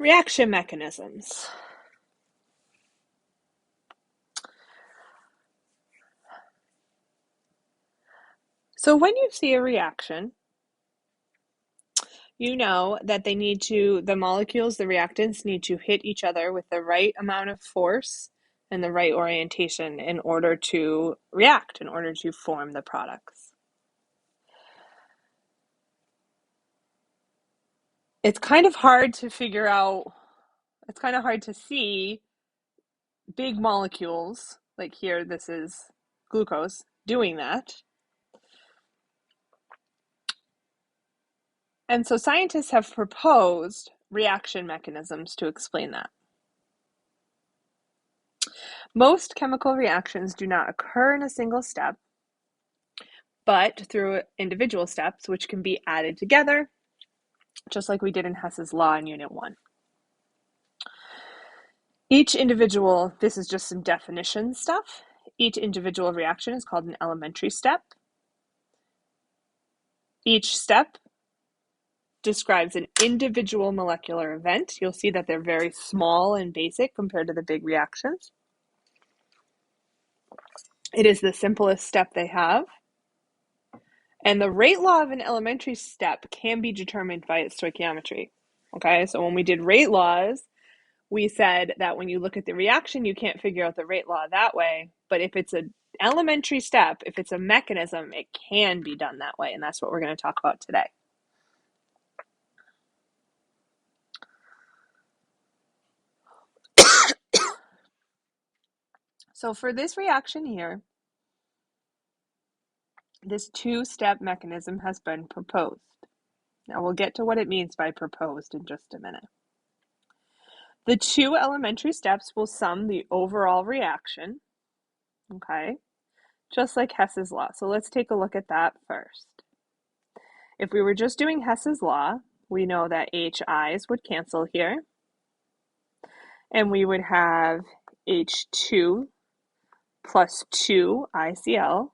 Reaction mechanisms. So when you see a reaction, you know that the molecules, the reactants need to hit each other with the right amount of force and the right orientation in order to react, in order to form the products. It's kind of hard to figure out, it's kind of hard to see big molecules, like here, this is glucose, doing that. And so scientists have proposed reaction mechanisms to explain that. Most chemical reactions do not occur in a single step, but through individual steps, which can be added together, just like we did in Hess's law in Unit 1. This is just some definition stuff. Each individual reaction is called an elementary step. Each step describes an individual molecular event. You'll see that they're very small and basic compared to the big reactions. It is the simplest step they have. And the rate law of an elementary step can be determined by its stoichiometry. Okay, so when we did rate laws, we said that when you look at the reaction, you can't figure out the rate law that way. But if it's an elementary step, if it's a mechanism, it can be done that way. And that's what we're going to talk about today. So for this reaction here, this two-step mechanism has been proposed. Now we'll get to what it means by proposed in just a minute. The two elementary steps will sum the overall reaction, okay, just like Hess's law. So let's take a look at that first. If we were just doing Hess's law, we know that HI's would cancel here, and we would have H2 plus 2 ICl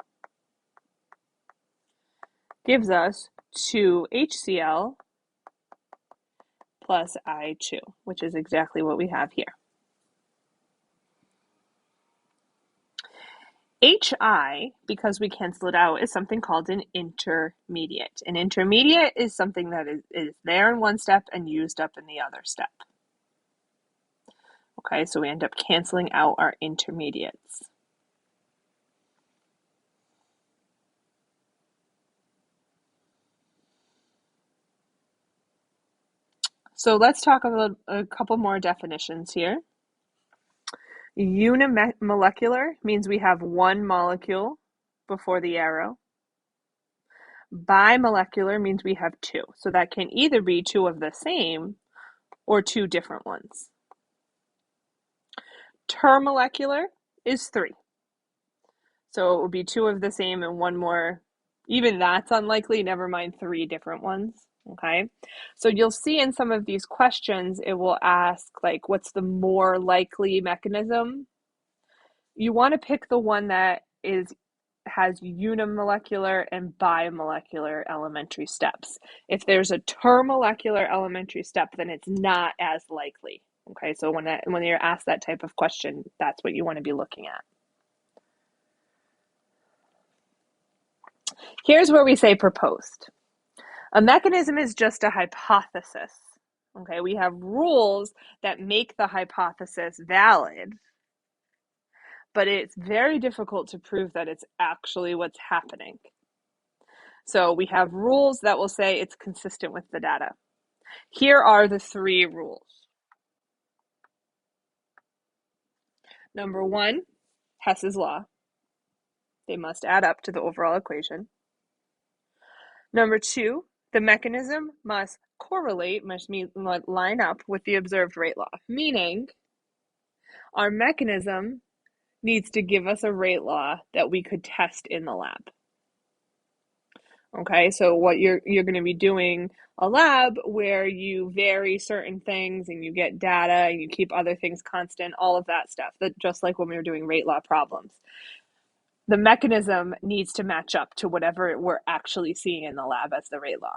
gives us 2 HCl plus I2, which is exactly what we have here. HI, because we cancel it out, is something called an intermediate. An intermediate is something that is there in one step and used up in the other step. Okay, so we end up canceling out our intermediates. So let's talk about a couple more definitions here. Unimolecular means we have one molecule before the arrow. Bimolecular means we have two. So that can either be two of the same or two different ones. Termolecular is three. So it would be two of the same and one more. Even that's unlikely, never mind three different ones. Okay, so you'll see in some of these questions, it will ask, like, what's the more likely mechanism? You want to pick the one that has unimolecular and bimolecular elementary steps. If there's a termolecular elementary step, then it's not as likely. Okay, so when you're asked that type of question, that's what you want to be looking at. Here's where we say proposed. A mechanism is just a hypothesis. Okay, we have rules that make the hypothesis valid, but it's very difficult to prove that it's actually what's happening. So we have rules that will say it's consistent with the data. Here are the three rules. Number one, Hess's law. They must add up to the overall equation. Number two, the mechanism must correlate, must line up with the observed rate law, meaning our mechanism needs to give us a rate law that we could test in the lab. Okay, so what you're going to be doing a lab where you vary certain things and you get data and you keep other things constant, all of that stuff, that just like when we were doing rate law problems. The mechanism needs to match up to whatever we're actually seeing in the lab as the rate law.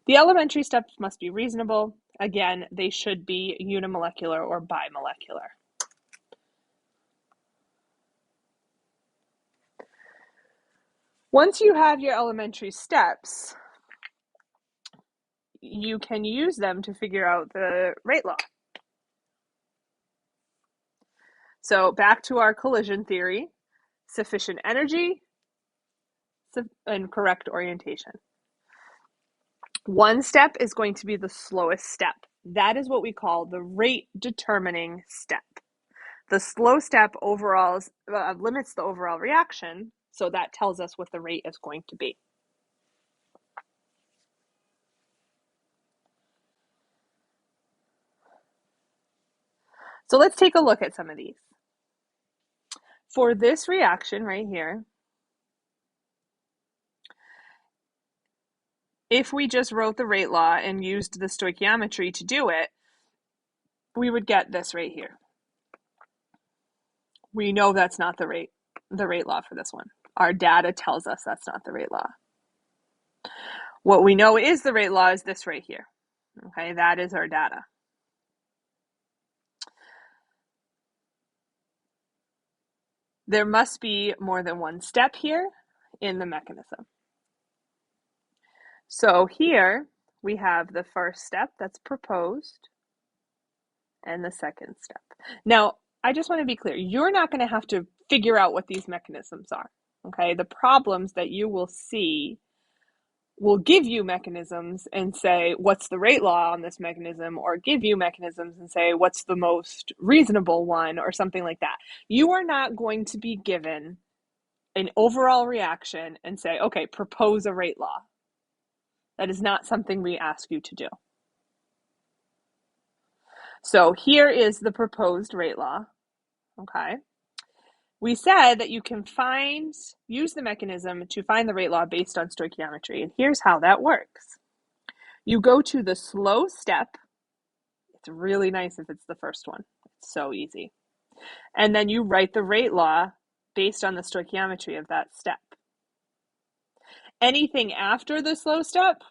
The elementary steps must be reasonable, Again, they should be unimolecular or bimolecular. Once you have your elementary steps, you can use them to figure out the rate law. So back to our collision theory, sufficient energy and correct orientation. One step is going to be the slowest step. That is what we call the rate determining step. The slow step overall limits the overall reaction, so that tells us what the rate is going to be. So let's take a look at some of these. For this reaction right here, if we just wrote the rate law and used the stoichiometry to do it, we would get this right here. We know that's not the rate law for this one. Our data tells us that's not the rate law. What we know is the rate law is this right here. Okay, that is our data. There must be more than one step here in the mechanism. So here we have the first step that's proposed and the second step. Now, I just want to be clear. You're not going to have to figure out what these mechanisms are. Okay, the problems that you will see will give you mechanisms and say, what's the rate law on this mechanism, or give you mechanisms and say, what's the most reasonable one, or something like that. You are not going to be given an overall reaction and say, okay, propose a rate law. That is not something we ask you to do. So here is the proposed rate law, okay? We said that you can use the mechanism to find the rate law based on stoichiometry, and here's how that works. You go to the slow step. It's really nice if it's the first one. It's so easy. And then you write the rate law based on the stoichiometry of that step. Anything after the slow step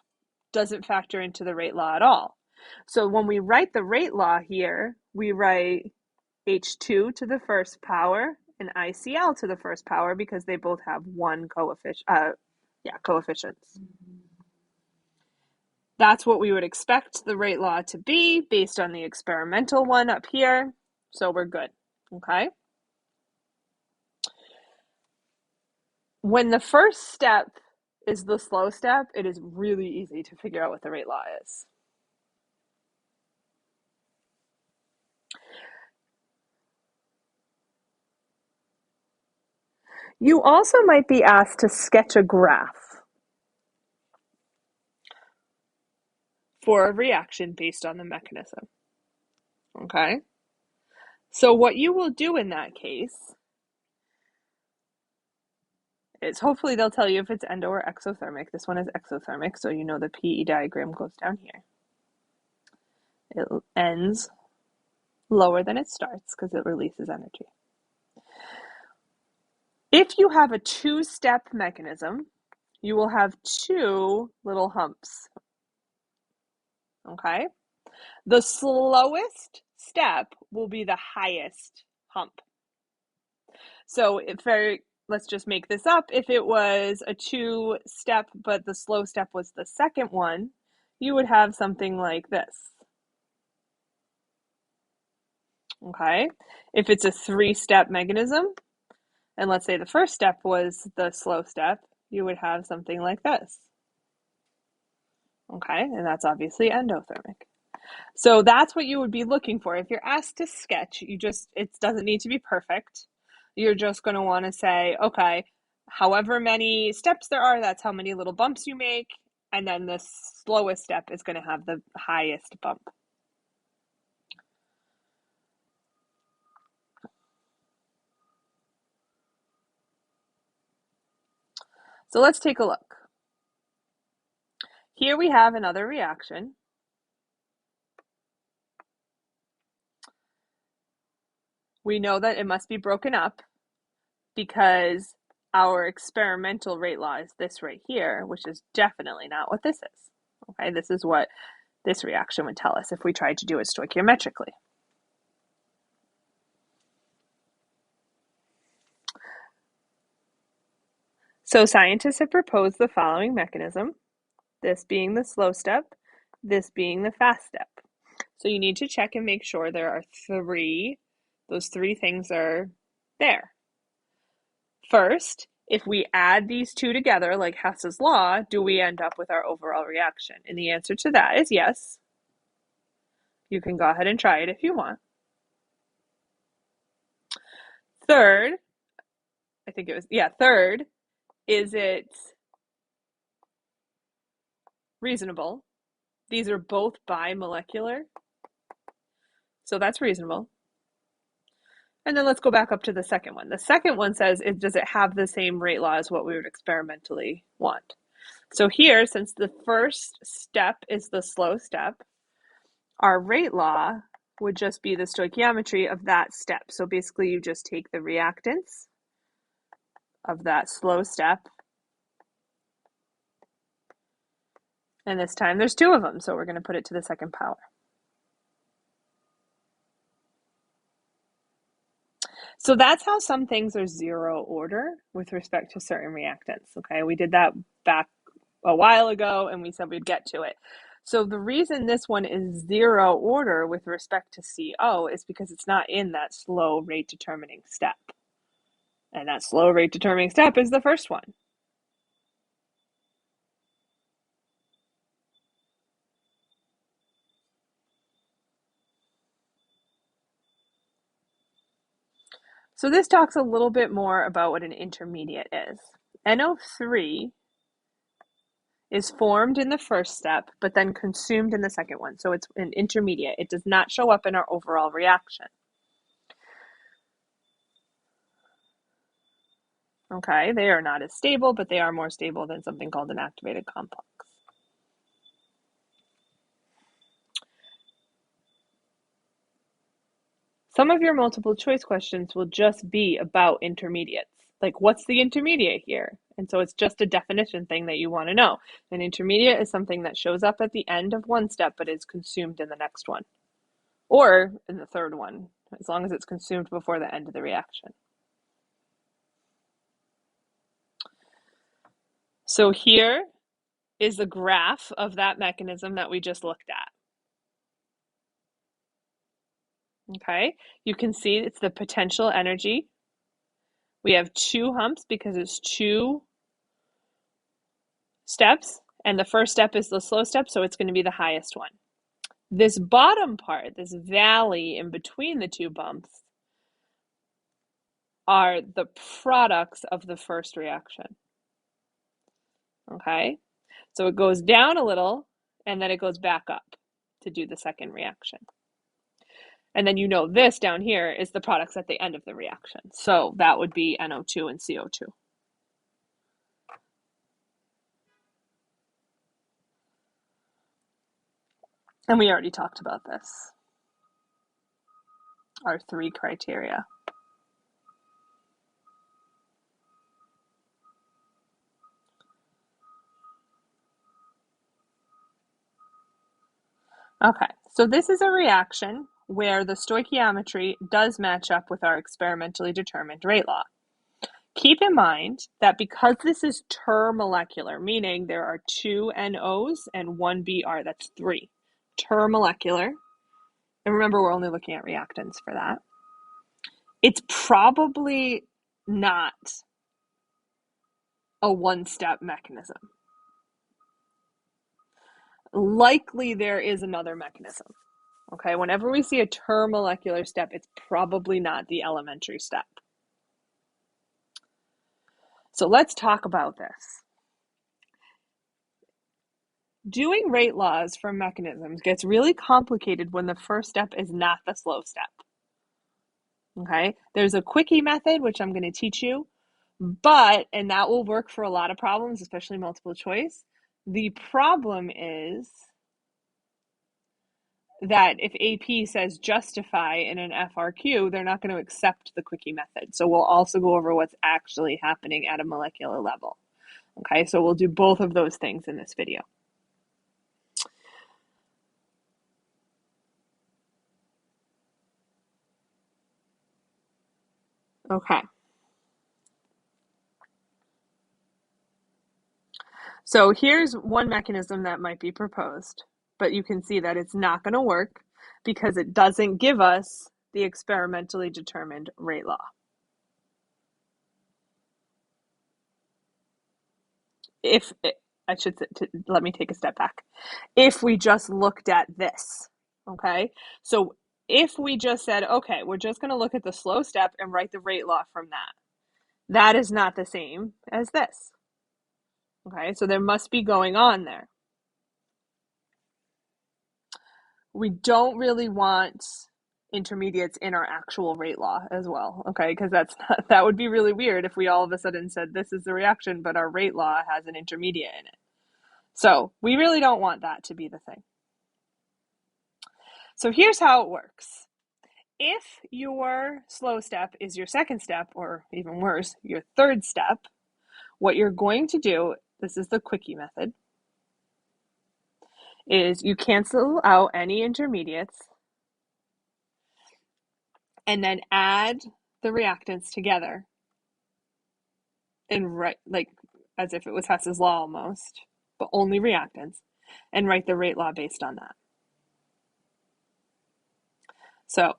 doesn't factor into the rate law at all. So when we write the rate law here, we write H2 to the first power and ICL to the first power because they both have one coefficient. Coefficients. That's what we would expect the rate law to be based on the experimental one up here. So we're good, okay? When the first step is the slow step, it is really easy to figure out what the rate law is. You also might be asked to sketch a graph for a reaction based on the mechanism. Okay? So what you will do in that case is hopefully they'll tell you if it's endo or exothermic. This one is exothermic, so you know the PE diagram goes down here. It ends lower than it starts because it releases energy. If you have a two-step mechanism, you will have two little humps. Okay? The slowest step will be the highest hump. So let's just make this up. If it was a two-step, but the slow step was the second one, you would have something like this. Okay? If it's a three-step mechanism, and let's say the first step was the slow step, you would have something like this. Okay? And that's obviously endothermic. So that's what you would be looking for. If you're asked to sketch, it doesn't need to be perfect. You're just going to want to say, okay, however many steps there are, that's how many little bumps you make. And then the slowest step is going to have the highest bump. So let's take a look. Here we have another reaction. We know that it must be broken up because our experimental rate law is this right here, which is definitely not what this is. Okay, this this reaction would tell us if we tried to do it stoichiometrically. So scientists have proposed the following mechanism, this being the slow step, this being the fast step. So you need to check and make sure there are those three things are there. First, if we add these two together, like Hess's law, do we end up with our overall reaction? And the answer to that is yes. You can go ahead and try it if you want. Third, third, is it reasonable? These are both bimolecular, so that's reasonable. And then let's go back up to the second one. The second one says, does it have the same rate law as what we would experimentally want? So here, since the first step is the slow step, our rate law would just be the stoichiometry of that step. So basically you just take the reactants of that slow step, and this time there's two of them, so we're going to put it to the second power. So that's how some things are zero order with respect to certain reactants, okay? We did that back a while ago, and we said we'd get to it. So the reason this one is zero order with respect to CO is because it's not in that slow rate determining step. And that slow rate determining step is the first one. So this talks a little bit more about what an intermediate is. NO3 is formed in the first step, but then consumed in the second one. So it's an intermediate. It does not show up in our overall reaction. Okay, they are not as stable, but they are more stable than something called an activated complex. Some of your multiple choice questions will just be about intermediates. Like, what's the intermediate here? And so it's just a definition thing that you want to know. An intermediate is something that shows up at the end of one step but is consumed in the next one. Or in the third one, as long as it's consumed before the end of the reaction. So here is the graph of that mechanism that we just looked at. Okay, you can see it's the potential energy. We have two humps because it's two steps, and the first step is the slow step, so it's going to be the highest one. This bottom part, this valley in between the two bumps, are the products of the first reaction. Okay, so it goes down a little, and then it goes back up to do the second reaction. And then you know this down here is the products at the end of the reaction. So that would be NO2 and CO2. And we already talked about this. Our three criteria. Okay, so this is a reaction where the stoichiometry does match up with our experimentally determined rate law. Keep in mind that because this is termolecular, meaning there are two NOs and one Br, that's three. Termolecular, and remember we're only looking at reactants for that. It's probably not a one-step mechanism. Likely there is another mechanism. Okay, whenever we see a termolecular step, it's probably not the elementary step. So let's talk about this. Doing rate laws for mechanisms gets really complicated when the first step is not the slow step. Okay, there's a quickie method, which I'm going to teach you, and that will work for a lot of problems, especially multiple choice. The problem is that if AP says justify in an FRQ, they're not going to accept the quickie method. So we'll also go over what's actually happening at a molecular level. Okay, so we'll do both of those things in this video. Okay. So here's one mechanism that might be proposed, but you can see that it's not going to work because it doesn't give us the experimentally determined rate law. If I should let me take a step back. If we just looked at this, okay? So if we just said, okay, we're just going to look at the slow step and write the rate law from that, that is not the same as this. Okay, so there must be going on there. We don't really want intermediates in our actual rate law as well, okay? Because that would be really weird if we all of a sudden said this is the reaction, but our rate law has an intermediate in it. So we really don't want that to be the thing. So here's how it works. If your slow step is your second step, or even worse, your third step, what you're going to do, this is the quickie method, is you cancel out any intermediates and then add the reactants together and write, like as if it was Hess's law almost, but only reactants, and write the rate law based on that. So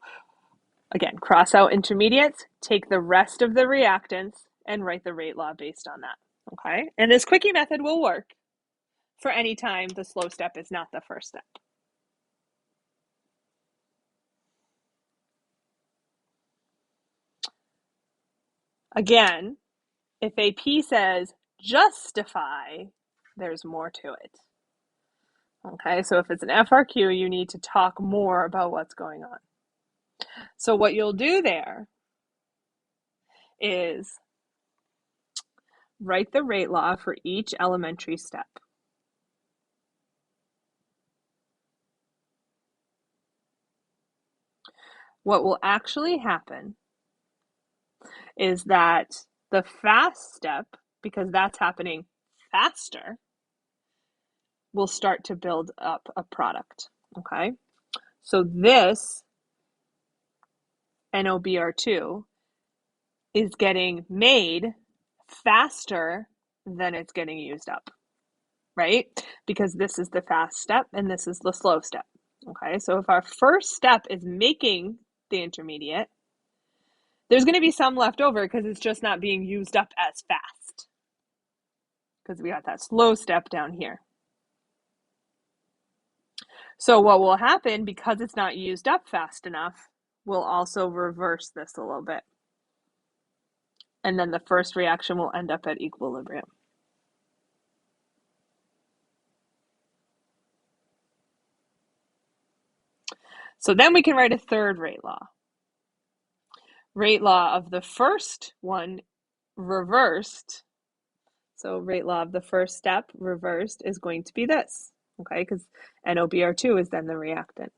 again, cross out intermediates, take the rest of the reactants, and write the rate law based on that. Okay, and this quickie method will work for any time the slow step is not the first step. Again, if AP says justify, there's more to it. Okay, so if it's an FRQ, you need to talk more about what's going on. So what you'll do there is write the rate law for each elementary step. What will actually happen is that the fast step, because that's happening faster, will start to build up a product, okay? So this NOBR2 is getting made faster than it's getting used up, right? Because this is the fast step and this is the slow step, okay? So if our first step is making the intermediate, there's going to be some left over because it's just not being used up as fast because we got that slow step down here. So what will happen, because it's not used up fast enough, we'll also reverse this a little bit. And then the first reaction will end up at equilibrium. So then we can write a third rate law. Rate law of the first one reversed. So rate law of the first step reversed is going to be this, okay? Because NOBR2 is then the reactant.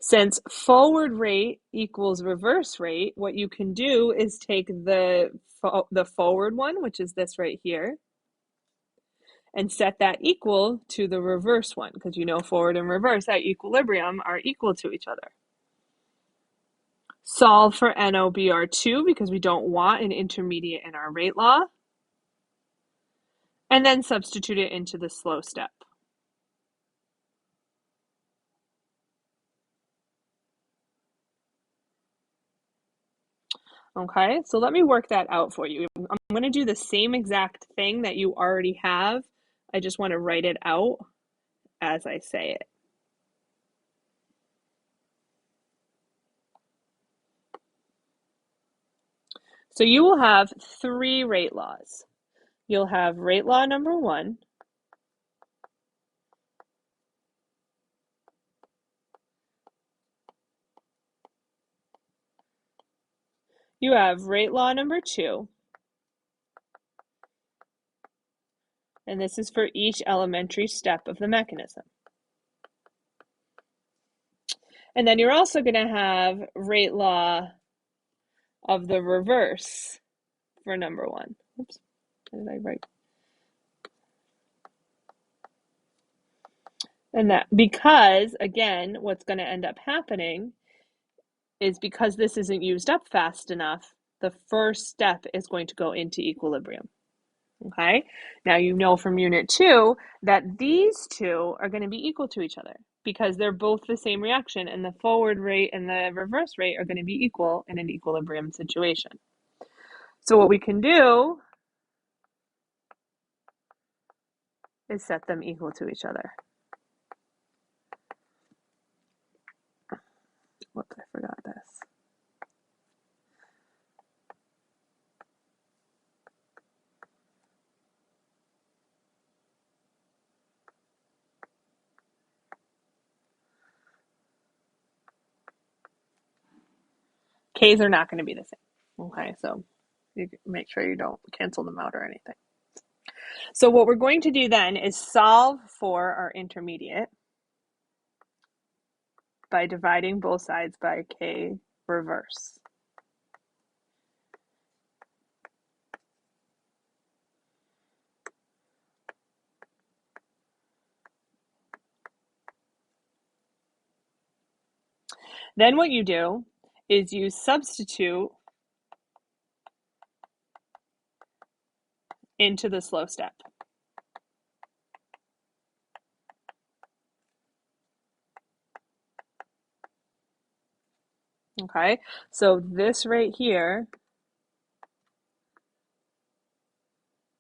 Since forward rate equals reverse rate, what you can do is take the forward one, which is this right here, and set that equal to the reverse one, because you know forward and reverse at equilibrium are equal to each other. Solve for NOBR2 because we don't want an intermediate in our rate law, and then substitute it into the slow step. Okay, so let me work that out for you. I'm going to do the same exact thing that you already have. I just want to write it out as I say it. So you will have three rate laws. You'll have rate law number 1, you have rate law number 2, and this is for each elementary step of the mechanism. And then you're also going to have rate law of the reverse for number 1. Oops, what did I write? And that, because again, what's going to end up happening is because this isn't used up fast enough, the first step is going to go into equilibrium. Okay, now you know from unit 2 that these two are going to be equal to each other because they're both the same reaction, and the forward rate and the reverse rate are going to be equal in an equilibrium situation. So what we can do is set them equal to each other. Whoops, I forgot this. K's are not going to be the same. Okay, so you make sure you don't cancel them out or anything. So what we're going to do then is solve for our intermediate by dividing both sides by K reverse. Then what you do is you substitute into the slow step. Okay, so this right here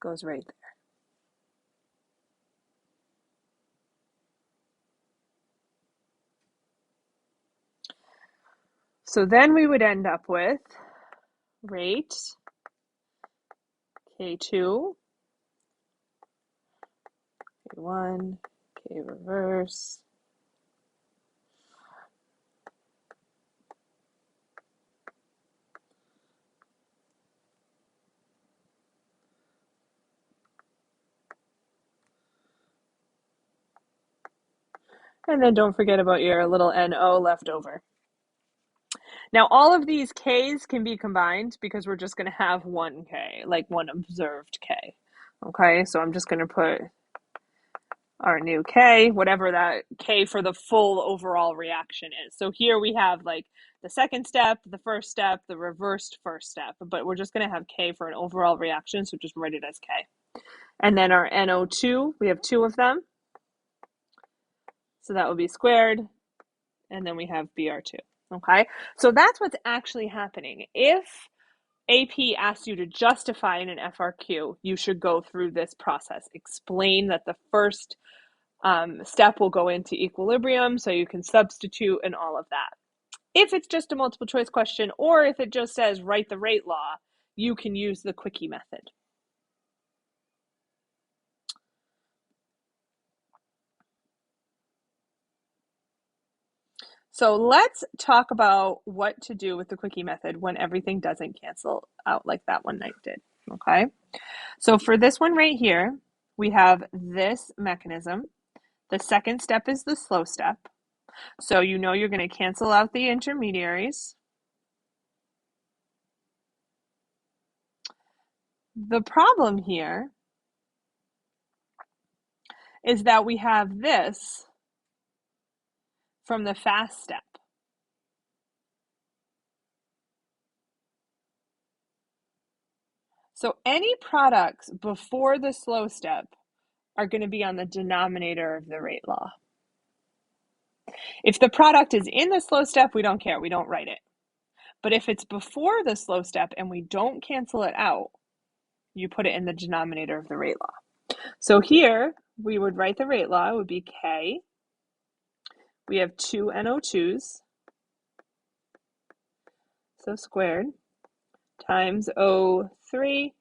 goes right there. So then we would end up with rate K2, K1, K reverse, and then don't forget about your little NO left over. Now all of these K's can be combined because we're just going to have one K, like one observed K. Okay, so I'm just going to put our new K, whatever that K for the full overall reaction is. So here we have like the second step, the first step, the reversed first step, but we're just going to have K for an overall reaction, so just write it as K. And then our NO2, we have 2 of them, so that will be squared, and then we have Br2. Okay, so that's what's actually happening. If AP asks you to justify in an FRQ, you should go through this process. Explain that the first step will go into equilibrium, so you can substitute and all of that. If it's just a multiple choice question, or if it just says write the rate law, you can use the quickie method. So let's talk about what to do with the quickie method when everything doesn't cancel out like that one night did. Okay, so for this one right here, we have this mechanism. The second step is the slow step. So you know you're going to cancel out the intermediaries. The problem here is that we have this from the fast step. So any products before the slow step are going to be on the denominator of the rate law. If the product is in the slow step, we don't care. We don't write it. But if it's before the slow step and we don't cancel it out, you put it in the denominator of the rate law. So here we would write the rate law. It would be K. We have 2 NO2s, so squared, times O3.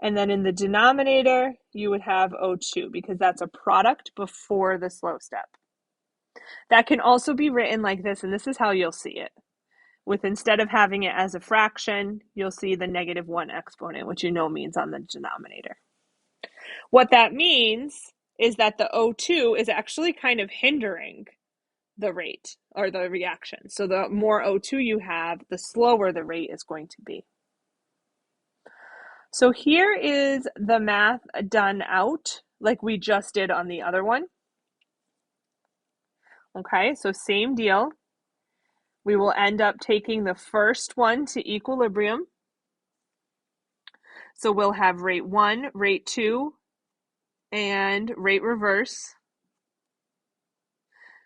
And then in the denominator, you would have O2 because that's a product before the slow step. That can also be written like this, and this is how you'll see it. With instead of having it as a fraction, you'll see the -1 exponent, which you know means on the denominator. What that means is that the O2 is actually kind of hindering the rate or the reaction. So the more O2 you have, the slower the rate is going to be. So here is the math done out like we just did on the other one. Okay, so same deal. we will end up taking the first one to equilibrium. So we'll have rate 1, rate 2, and rate reverse.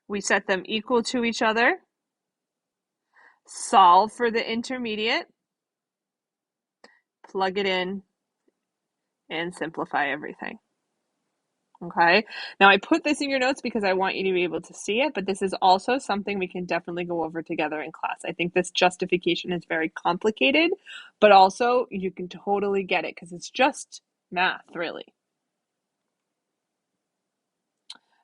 We set them equal to each other. Solve for the intermediate. Plug it in and simplify everything. Okay, now I put this in your notes because I want you to be able to see it, but this is also something we can definitely go over together in class. I think this justification is very complicated, but also you can totally get it because it's just math, really.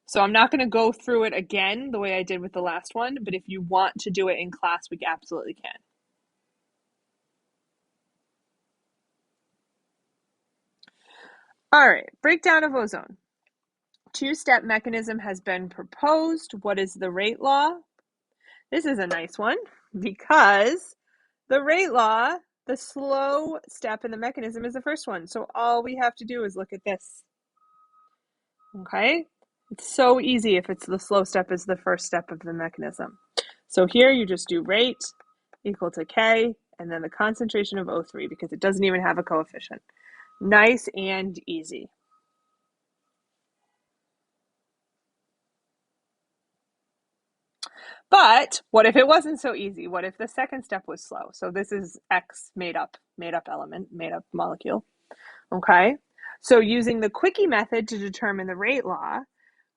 So I'm not going to go through it again the way I did with the last one, but if you want to do it in class, we absolutely can. All right, breakdown of ozone. Two-step mechanism has been proposed. What is the rate law? This is a nice one because the rate law, the slow step in the mechanism is the first one. So all we have to do is look at this. Okay? It's so easy if it's the slow step is the first step of the mechanism. So here you just do rate equal to K and then the concentration of O3 because it doesn't even have a coefficient. Nice and easy. But what if it wasn't so easy? What if the second step was slow? So this is X made up element, made up molecule. Okay. So using the quickie method to determine the rate law,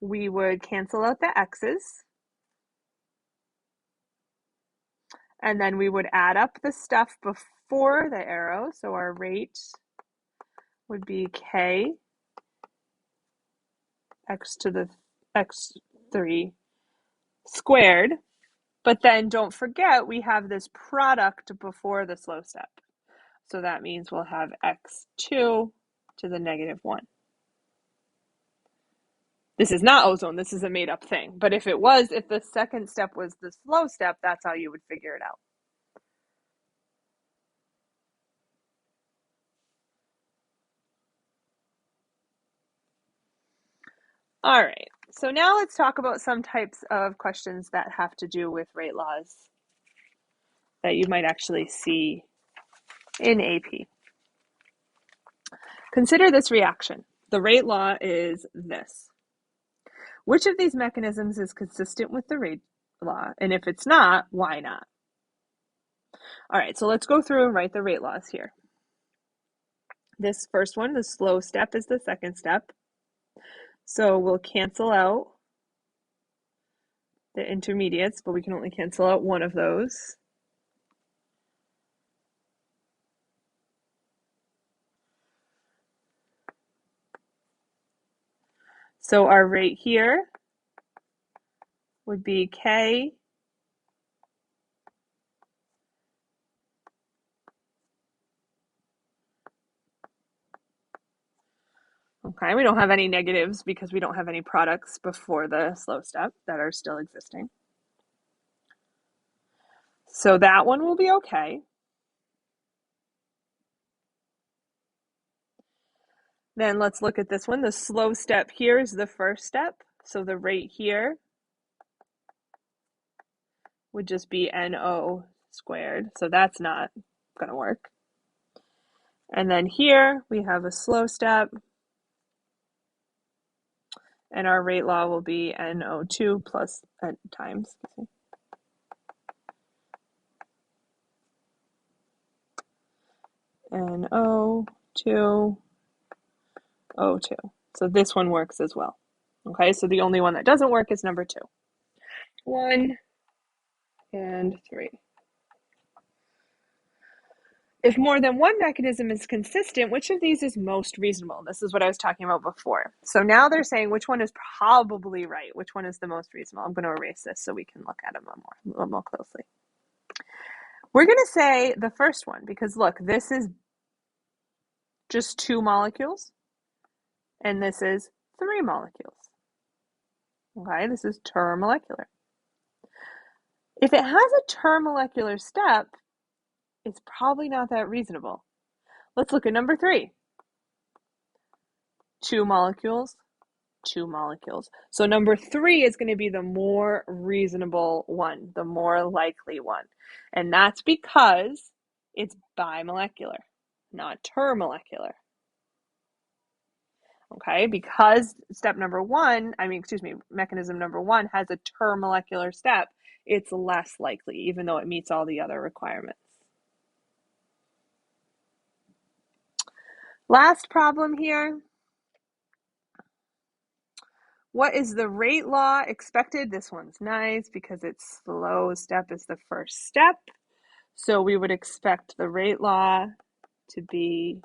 we would cancel out the X's. And then we would add up the stuff before the arrow. So our rate would be K X to the X3 squared. But then don't forget, we have this product before the slow step. So that means we'll have X2 to the -1. This is not ozone, this is a made up thing. But if the second step was the slow step, that's how you would figure it out. All right, so now let's talk about some types of questions that have to do with rate laws that you might actually see in AP. Consider this reaction. The rate law is this. Which of these mechanisms is consistent with the rate law? And if it's not, why not? All right, so let's go through and write the rate laws here. This first one, the slow step, is the second step. So we'll cancel out the intermediates, but we can only cancel out one of those. So our rate here would be K Okay, we don't have any negatives because we don't have any products before the slow step that are still existing. So that one will be okay. Then let's look at this one. The slow step here is the first step. So the rate here would just be NO squared. So that's not going to work. And then here we have a slow step. And our rate law will be NO2 plus times. NO2, O2. So this one works as well. Okay, so the only one that doesn't work is number 2. 1 and 3. If more than one mechanism is consistent, which of these is most reasonable? This is what I was talking about before. So now they're saying which one is probably right, which one is the most reasonable. I'm going to erase this so we can look at them a little more closely. We're going to say the first one because look, this is just 2 molecules and this is 3 molecules. Okay, this is termolecular. If it has a termolecular step, it's probably not that reasonable. Let's look at number 3. 2 molecules, 2 molecules. So number 3 is going to be the more reasonable one, the more likely one. And that's because it's bimolecular, not termolecular. Okay, because mechanism number 1 has a termolecular step, it's less likely, even though it meets all the other requirements. Last problem here. What is the rate law expected? This one's nice because its slow step is the first step. So we would expect the rate law to be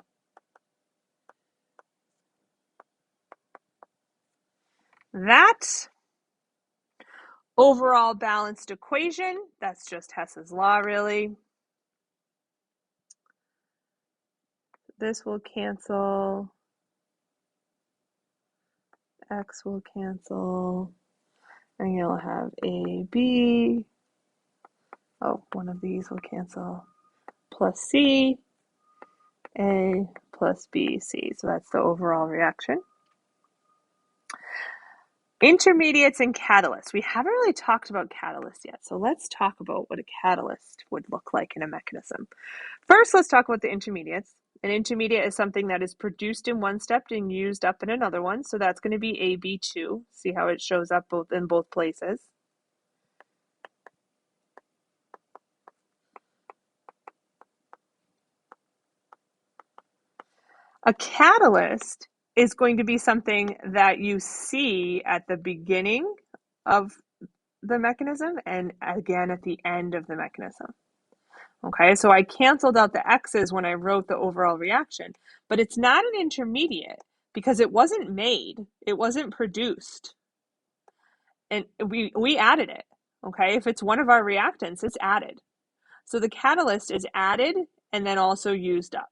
that. Overall balanced equation, that's just Hess's law, really. This will cancel. X will cancel. And you'll have A, B. Oh, one of these will cancel. Plus C, A plus B, C. So that's the overall reaction. Intermediates and catalysts. We haven't really talked about catalysts yet, so let's talk about what a catalyst would look like in a mechanism. First, let's talk about the intermediates. An intermediate is something that is produced in one step and used up in another one, so that's going to be AB2. See how it shows up in both places. A catalyst is going to be something that you see at the beginning of the mechanism and again at the end of the mechanism. Okay, so I canceled out the X's when I wrote the overall reaction, but it's not an intermediate because it wasn't made, it wasn't produced, and we added it. Okay, if it's one of our reactants, it's added. So the catalyst is added and then also used up.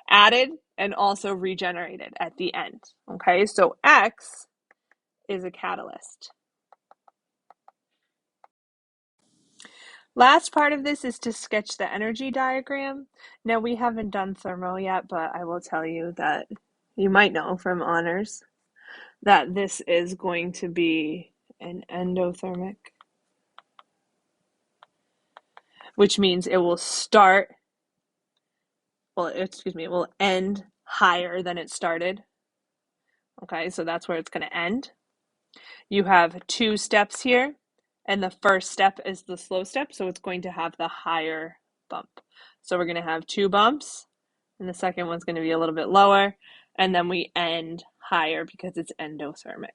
Added and also regenerated at the end. Okay, so X is a catalyst. Last part of this is to sketch the energy diagram. Now, we haven't done thermo yet, but I will tell you that you might know from honors that this is going to be an endothermic, which means it will it will end higher than it started. Okay, so that's where it's going to end. You have 2 steps here, and the first step is the slow step, so it's going to have the higher bump. So we're going to have 2 bumps, and the second one's going to be a little bit lower, and then we end higher because it's endothermic.